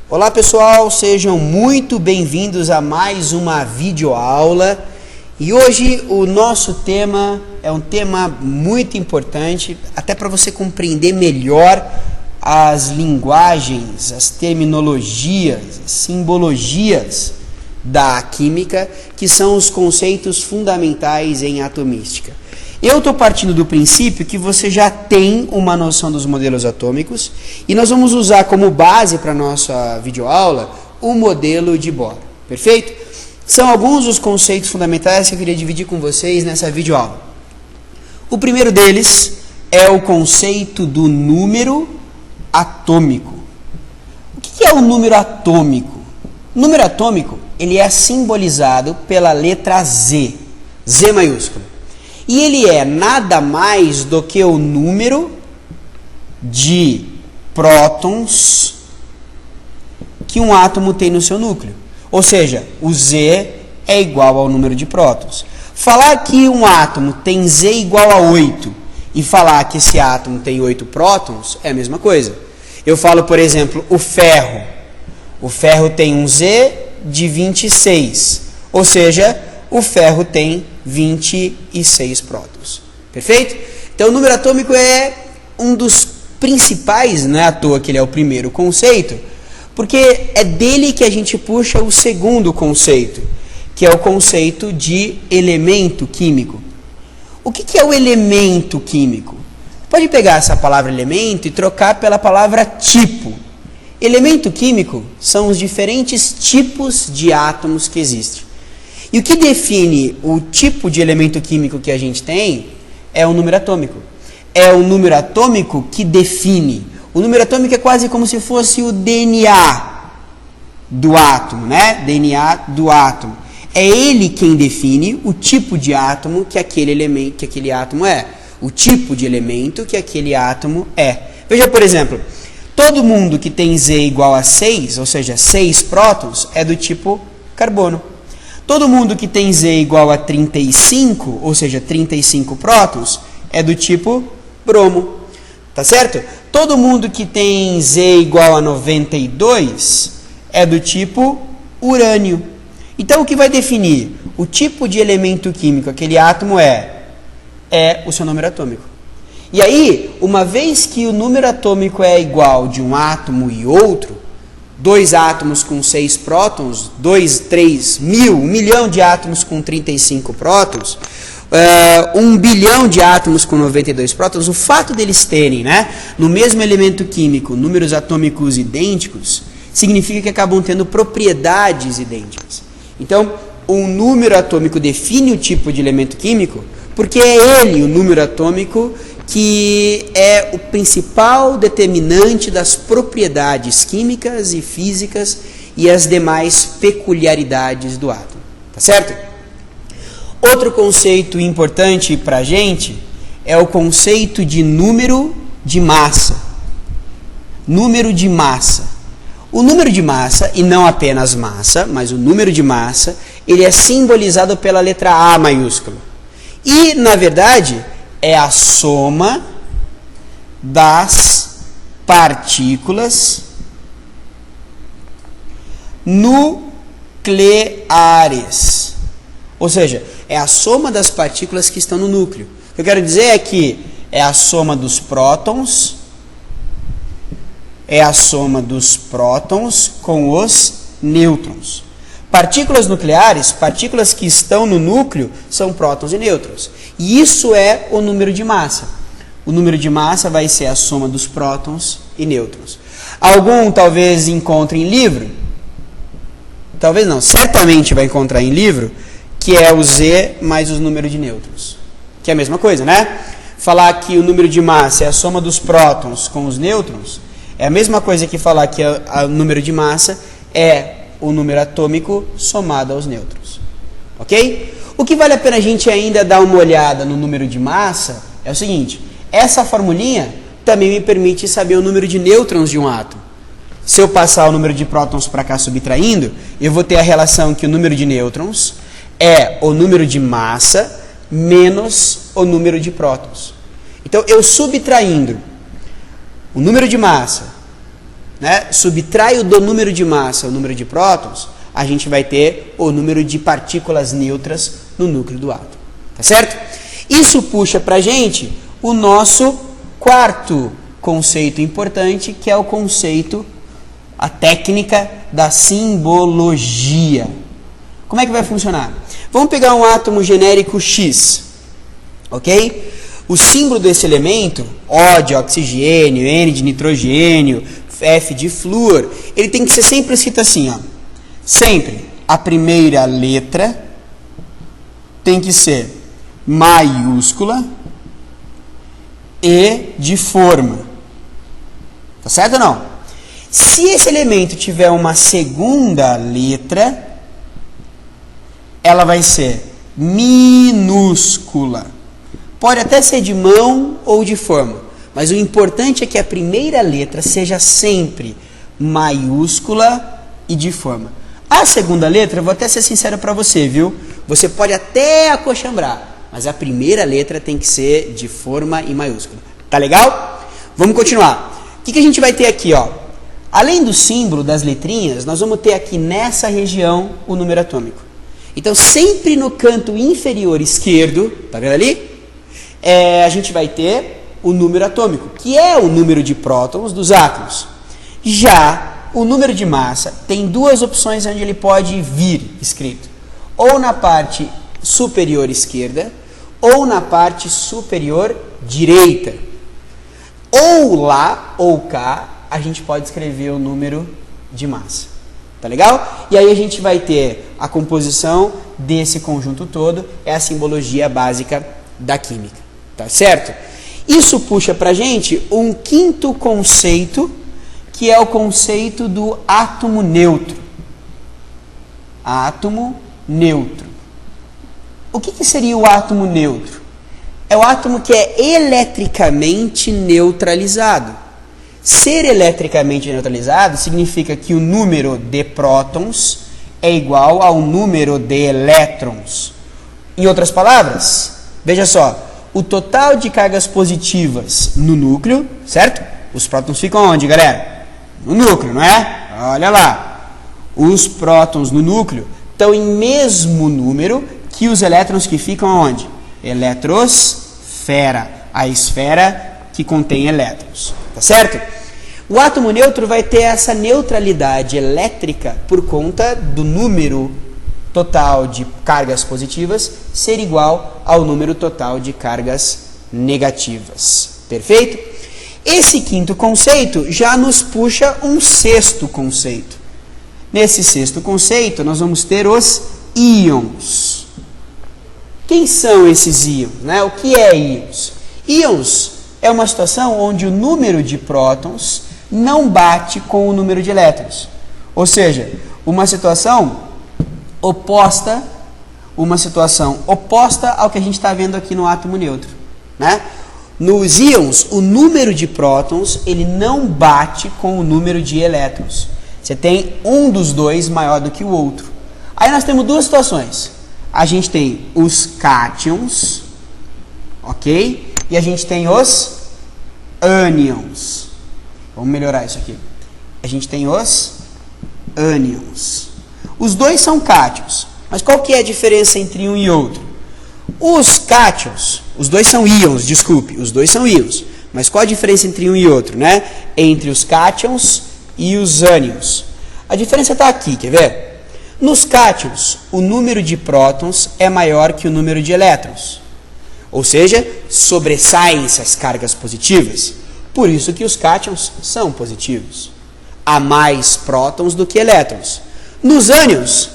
Olá pessoal, sejam muito bem-vindos a mais uma videoaula e hoje o nosso tema é um tema muito importante, até para você compreender melhor as linguagens, as terminologias, as simbologias da química, que são os conceitos fundamentais em atomística. Eu estou partindo do princípio que você já tem uma noção dos modelos atômicos e nós vamos usar como base para a nossa videoaula o modelo de Bohr, perfeito? São alguns dos conceitos fundamentais que eu queria dividir com vocês nessa videoaula. O primeiro deles é o conceito do número atômico. O que é o número atômico? O número atômico ele é simbolizado pela letra Z, Z maiúsculo. E ele é nada mais do que o número de prótons que um átomo tem no seu núcleo. Ou seja, o Z é igual ao número de prótons. Falar que um átomo tem Z igual a 8 e falar que esse átomo tem 8 prótons é a mesma coisa. Eu falo, por exemplo, o ferro. O ferro tem um Z de 26, ou seja, o ferro tem 26 prótons. Perfeito? Então, o número atômico é um dos principais, não é à toa que ele é o primeiro conceito, porque é dele que a gente puxa o segundo conceito, que é o conceito de elemento químico. O que é o elemento químico? Pode pegar essa palavra elemento e trocar pela palavra tipo. Elemento químico são os diferentes tipos de átomos que existem. E o que define o tipo de elemento químico que a gente tem é o número atômico. É o número atômico que define. O número atômico é quase como se fosse o DNA do átomo, né? DNA do átomo. É ele quem define o tipo de átomo que aquele elemento, que aquele átomo é. O tipo de elemento que aquele átomo é. Veja, por exemplo, todo mundo que tem Z igual a 6, ou seja, 6 prótons, é do tipo carbono. Todo mundo que tem Z igual a 35, ou seja, 35 prótons, é do tipo bromo. Tá certo? Todo mundo que tem Z igual a 92 é do tipo urânio. Então, o que vai definir o tipo de elemento químico que aquele átomo é o seu número atômico. E aí, uma vez que o número atômico é igual de um átomo e outro, 2 átomos com 6 prótons, 2, 3, 1.000, 1 milhão de átomos com 35 prótons, 1 bilhão de átomos com 92 prótons, o fato deles terem, no mesmo elemento químico, números atômicos idênticos, significa que acabam tendo propriedades idênticas. Então, um número atômico define o tipo de elemento químico, porque é ele, o número atômico, que é o principal determinante das propriedades químicas e físicas e as demais peculiaridades do átomo. Tá certo? Outro conceito importante para a gente é o conceito de número de massa. Número de massa. O número de massa, e não apenas massa, mas o número de massa, ele é simbolizado pela letra A maiúscula. E, na verdade, é a soma das partículas nucleares. Ou seja, é a soma das partículas que estão no núcleo. O que eu quero dizer é que é a soma dos prótons, com os nêutrons. Partículas nucleares, partículas que estão no núcleo, são prótons e nêutrons. E isso é o número de massa. O número de massa vai ser a soma dos prótons e nêutrons. Algum talvez encontre em livro, talvez não, certamente vai encontrar em livro, que é o Z mais os números de nêutrons. Que é a mesma coisa, né? Falar que o número de massa é a soma dos prótons com os nêutrons, é a mesma coisa que falar que o número de massa é o número atômico somado aos nêutrons. Ok? O que vale a pena a gente ainda dar uma olhada no número de massa é o seguinte: essa formulinha também me permite saber o número de nêutrons de um átomo. Se eu passar o número de prótons para cá subtraindo, eu vou ter a relação que o número de nêutrons é o número de massa menos o número de prótons. Então, eu subtraindo o número de massa né, subtraio do número de massa o número de prótons, a gente vai ter o número de partículas neutras no núcleo do átomo. Tá certo? Isso puxa para a gente o nosso quarto conceito importante, que é o conceito, a técnica da simbologia. Como é que vai funcionar? Vamos pegar um átomo genérico X, ok? O símbolo desse elemento, O de oxigênio, N de nitrogênio, F de flúor, ele tem que ser sempre escrito assim, ó. Sempre a primeira letra tem que ser maiúscula e de forma. Tá certo ou não? Se esse elemento tiver uma segunda letra, ela vai ser minúscula. Pode até ser de mão ou de forma, mas o importante é que a primeira letra seja sempre maiúscula e de forma. A segunda letra, vou até ser sincero para você, viu? Você pode até acochambrar, mas a primeira letra tem que ser de forma e maiúscula. Tá legal? Vamos continuar. O que a gente vai ter aqui, ó? Além do símbolo das letrinhas, nós vamos ter aqui nessa região o número atômico. Então, sempre no canto inferior esquerdo, tá vendo ali? A gente vai ter o número atômico, que é o número de prótons dos átomos. Já o número de massa tem duas opções onde ele pode vir escrito. Ou na parte superior esquerda, ou na parte superior direita. Ou lá, ou cá, a gente pode escrever o número de massa. Tá legal? E aí a gente vai ter a composição desse conjunto todo, é a simbologia básica da química. Tá certo? Isso puxa pra gente um quinto conceito, que é o conceito do átomo neutro. Átomo neutro. O que seria o átomo neutro? É o átomo que é eletricamente neutralizado. Ser eletricamente neutralizado significa que o número de prótons é igual ao número de elétrons. Em outras palavras, veja só, o total de cargas positivas no núcleo, certo? Os prótons ficam onde, galera? No núcleo, não é? Olha lá. Os prótons no núcleo estão em mesmo número que os elétrons que ficam onde? Eletrosfera, a esfera que contém elétrons. Tá certo? O átomo neutro vai ter essa neutralidade elétrica por conta do número total de cargas positivas ser igual ao número total de cargas negativas. Perfeito? Esse quinto conceito já nos puxa um sexto conceito. Nesse sexto conceito, nós vamos ter os íons. Quem são esses íons, né? O que é íons? Íons é uma situação onde o número de prótons não bate com o número de elétrons. Ou seja, uma situação oposta ao que a gente está vendo aqui no átomo neutro, né? Nos íons, o número de prótons ele não bate com o número de elétrons. Você tem um dos dois maior do que o outro. Aí nós temos duas situações. A gente tem os cátions, ok? E a gente tem os ânions. Vamos melhorar isso aqui. A gente tem os ânions. Os dois são cátions. Mas qual que é a diferença entre um e outro? Os cátions, os dois são íons, desculpe, os dois são íons. Mas qual a diferença entre um e outro, né? Entre os cátions e os ânions. A diferença está aqui, quer ver? Nos cátions, o número de prótons é maior que o número de elétrons. Ou seja, sobressaem-se as cargas positivas. Por isso que os cátions são positivos. Há mais prótons do que elétrons. Nos ânions,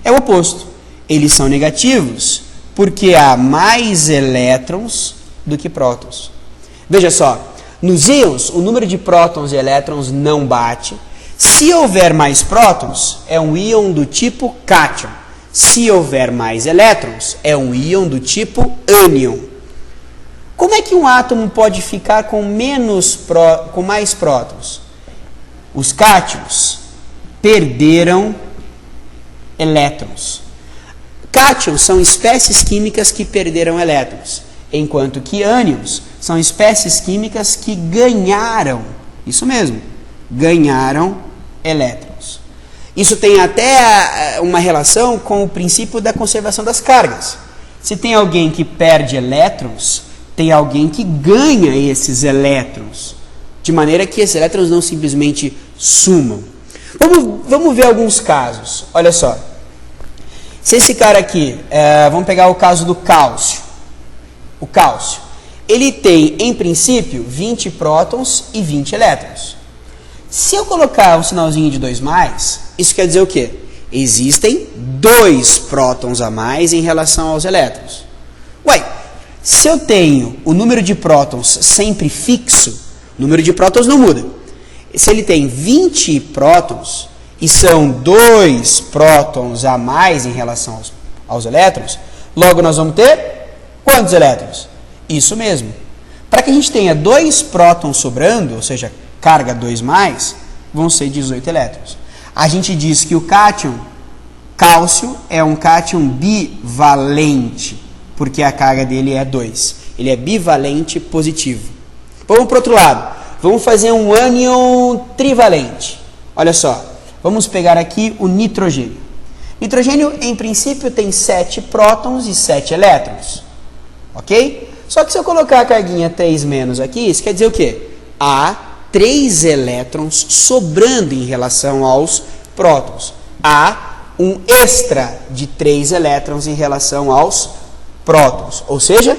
é o oposto. Eles são negativos, porque há mais elétrons do que prótons. Veja só, nos íons, o número de prótons e elétrons não bate. Se houver mais prótons, é um íon do tipo cátion. Se houver mais elétrons, é um íon do tipo ânion. Como é que um átomo pode ficar com mais prótons? Os cátions perderam elétrons. Cátions são espécies químicas que perderam elétrons, enquanto que ânions são espécies químicas que ganharam, isso mesmo, ganharam elétrons. Isso tem até uma relação com o princípio da conservação das cargas. Se tem alguém que perde elétrons, tem alguém que ganha esses elétrons, de maneira que esses elétrons não simplesmente sumam. Vamos ver alguns casos. Olha só. Se esse cara aqui, vamos pegar o caso do cálcio. O cálcio, ele tem, em princípio, 20 prótons e 20 elétrons. Se eu colocar um sinalzinho de 2+, isso quer dizer o quê? Existem 2 prótons a mais em relação aos elétrons. Ué, se eu tenho o número de prótons sempre fixo, o número de prótons não muda. Se ele tem 20 prótons e são 2 prótons a mais em relação aos elétrons, logo nós vamos ter quantos elétrons? Isso mesmo. Para que a gente tenha 2 prótons sobrando, ou seja, carga 2+, vão ser 18 elétrons. A gente diz que o cátion, cálcio, é um cátion bivalente, porque a carga dele é 2. Ele é bivalente positivo. Vamos para o outro lado. Vamos fazer um ânion trivalente. Olha só. Vamos pegar aqui o nitrogênio. Nitrogênio, em princípio, tem 7 prótons e 7 elétrons. Ok? Só que se eu colocar a carguinha 3- aqui, isso quer dizer o quê? Há 3 elétrons sobrando em relação aos prótons. Há um extra de 3 elétrons em relação aos prótons. Ou seja,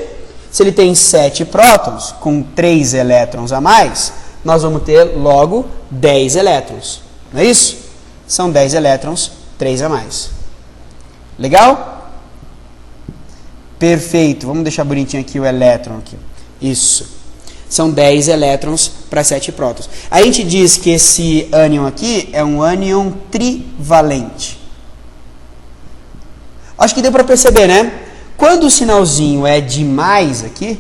se ele tem 7 prótons com 3 elétrons a mais, nós vamos ter logo 10 elétrons. Não é isso? São 10 elétrons, 3 a mais. Legal? Perfeito. Vamos deixar bonitinho aqui o elétron. Aqui. Isso. São 10 elétrons para 7 prótons. A gente diz que esse ânion aqui é um ânion trivalente. Acho que deu para perceber, né? Quando o sinalzinho é de mais aqui,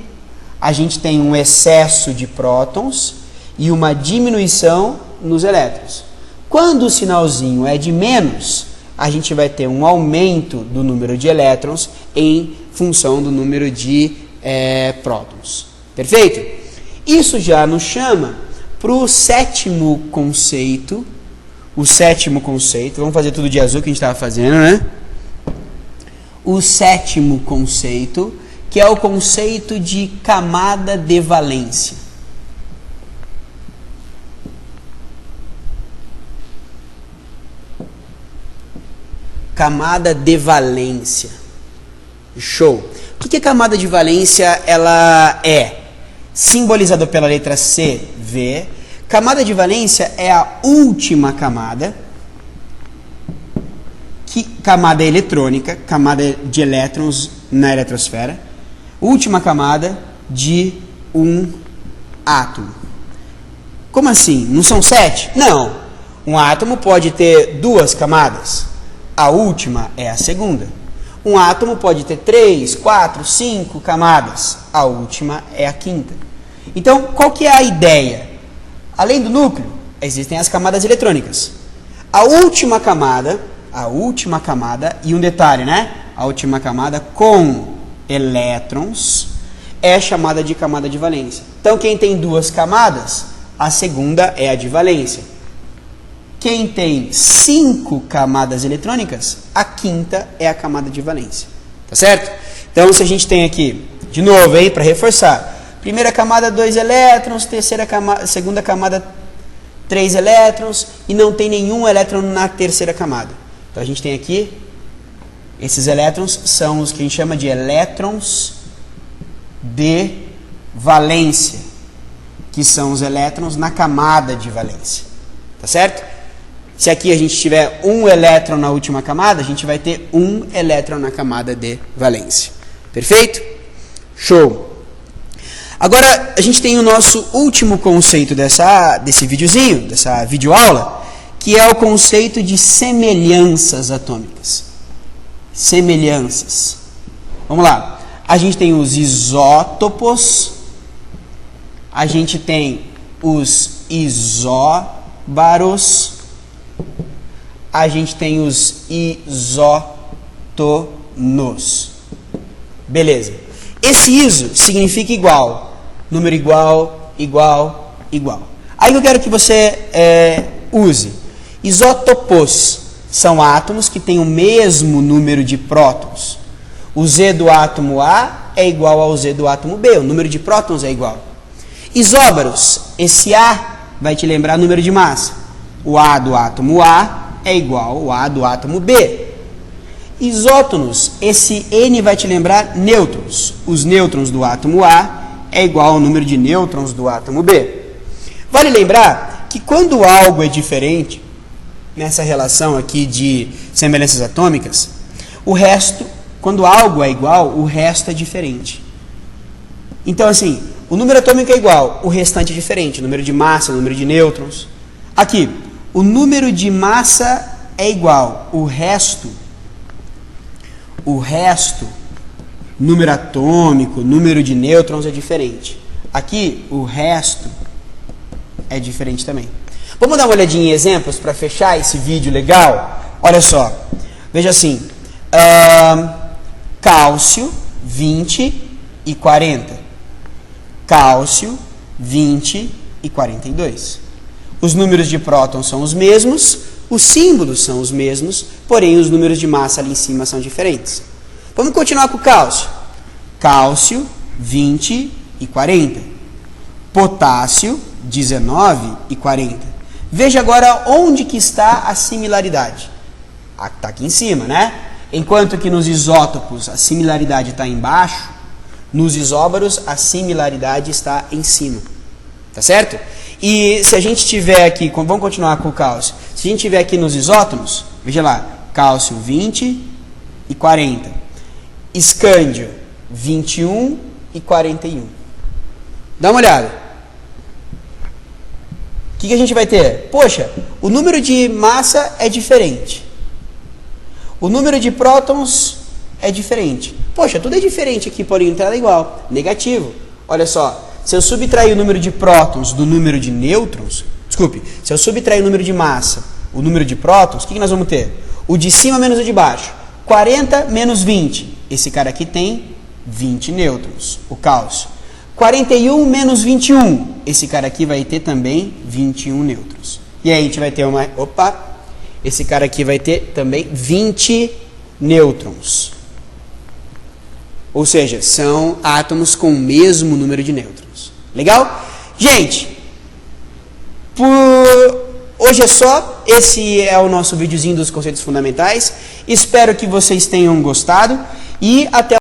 a gente tem um excesso de prótons e uma diminuição nos elétrons. Quando o sinalzinho é de menos, a gente vai ter um aumento do número de elétrons em função do número de prótons. Perfeito? Isso já nos chama para o sétimo conceito. O sétimo conceito, vamos fazer tudo de azul que a gente estava fazendo, né? O sétimo conceito, que é o conceito de camada de valência. Camada de valência. Show. O que a camada de valência ela é? Simbolizado pela letra C, V. Camada de valência é a última camada, camada eletrônica, camada de elétrons na eletrosfera, última camada de um átomo. Como assim? Não são 7? Não. Um átomo pode ter 2 camadas. A última é a segunda. Um átomo pode ter 3, 4, 5 camadas. A última é a quinta. Então, qual que é a ideia? Além do núcleo, existem as camadas eletrônicas. A última camada, e um detalhe, né? A última camada com elétrons é chamada de camada de valência. Então, quem tem 2 camadas, a segunda é a de valência. Quem tem 5 camadas eletrônicas, a quinta é a camada de valência. Tá certo? Então, se a gente tem aqui, de novo, aí para reforçar, primeira camada 2 elétrons, segunda camada 3 elétrons e não tem nenhum elétron na terceira camada. Então a gente tem aqui, esses elétrons são os que a gente chama de elétrons de valência, que são os elétrons na camada de valência. Tá certo? Se aqui a gente tiver um elétron na última camada, a gente vai ter um elétron na camada de valência. Perfeito? Show! Agora, a gente tem o nosso último conceito desse videozinho, dessa videoaula, que é o conceito de semelhanças atômicas. Semelhanças. Vamos lá. A gente tem os isótopos, a gente tem os isóbaros, a gente tem os isótonos. Beleza. Esse iso significa igual. Número igual, igual, igual. A Aí eu quero que você use. Isótopos são átomos que têm o mesmo número de prótons. O Z do átomo A é igual ao Z do átomo B, o número de prótons é igual. Isóbaros, esse A vai te lembrar o número de massa. O A do átomo A é igual ao A do átomo B. Isótonos, esse N vai te lembrar nêutrons. Os nêutrons do átomo A é igual ao número de nêutrons do átomo B. Vale lembrar que quando algo é diferente, nessa relação aqui de semelhanças atômicas, o resto, quando algo é igual, o resto é diferente. Então, assim, o número atômico é igual, o restante é diferente. O número de massa, o número de nêutrons. Aqui, o número de massa é igual, o resto, número atômico, número de nêutrons é diferente. Aqui, o resto é diferente também. Vamos dar uma olhadinha em exemplos para fechar esse vídeo legal? Olha só, veja assim, cálcio, 20 e 40. Cálcio, 20 e 42. Os números de prótons são os mesmos, os símbolos são os mesmos, porém os números de massa ali em cima são diferentes. Vamos continuar com o cálcio. Cálcio, 20 e 40. Potássio, 19 e 40. Veja agora onde que está a similaridade. Está aqui em cima, né? Enquanto que nos isótopos a similaridade está embaixo, nos isóbaros a similaridade está em cima. Tá certo? E se a gente tiver aqui, vamos continuar com o cálcio. Se a gente tiver aqui nos isótopos, veja lá, cálcio 20 e 40. Escândio 21 e 41. Dá uma olhada. O que a gente vai ter? Poxa, o número de massa é diferente. O número de prótons é diferente. Poxa, tudo é diferente aqui, porém entrada é igual. Negativo. Olha só, se eu subtrair o número de prótons do número de nêutrons, se eu subtrair o número de massa, o número de prótons, o que nós vamos ter? O de cima menos o de baixo. 40 menos 20. Esse cara aqui tem 20 nêutrons, o cálcio. 41 menos 21. Esse cara aqui vai ter também 21 nêutrons. E aí a gente vai ter esse cara aqui vai ter também 20 nêutrons. Ou seja, são átomos com o mesmo número de nêutrons. Legal? Gente, por hoje é só. Esse é o nosso videozinho dos conceitos fundamentais. Espero que vocês tenham gostado. E até